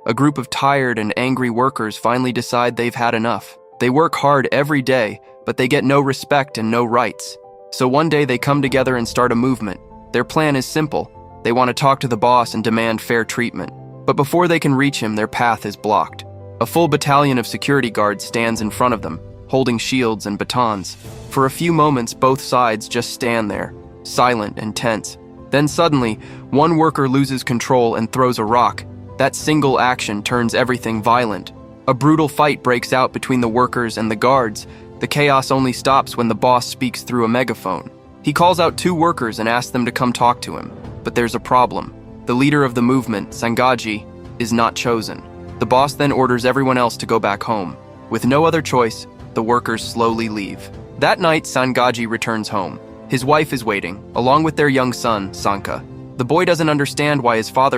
A group of tired and angry workers finally decide they've had enough. They work hard every day, but they get no respect and no rights. So one day they come together and start a movement. Their plan is simple. They want to talk to the boss and demand fair treatment. But before they can reach him, their path is blocked. A full battalion of security guards stands in front of them, holding shields and batons. For a few moments, both sides just stand there, silent and tense. Then suddenly, one worker loses control and throws a rock. That single action turns everything violent. A brutal fight breaks out between the workers and the guards. The chaos only stops when the boss speaks through a megaphone. He calls out two workers and asks them to come talk to him. But there's a problem. The leader of the movement, Sangaji, is not chosen. The boss then orders everyone else to go back home. With no other choice, the workers slowly leave. That night, Sangaji returns home. His wife is waiting, along with their young son, Sanka. The boy doesn't understand why his father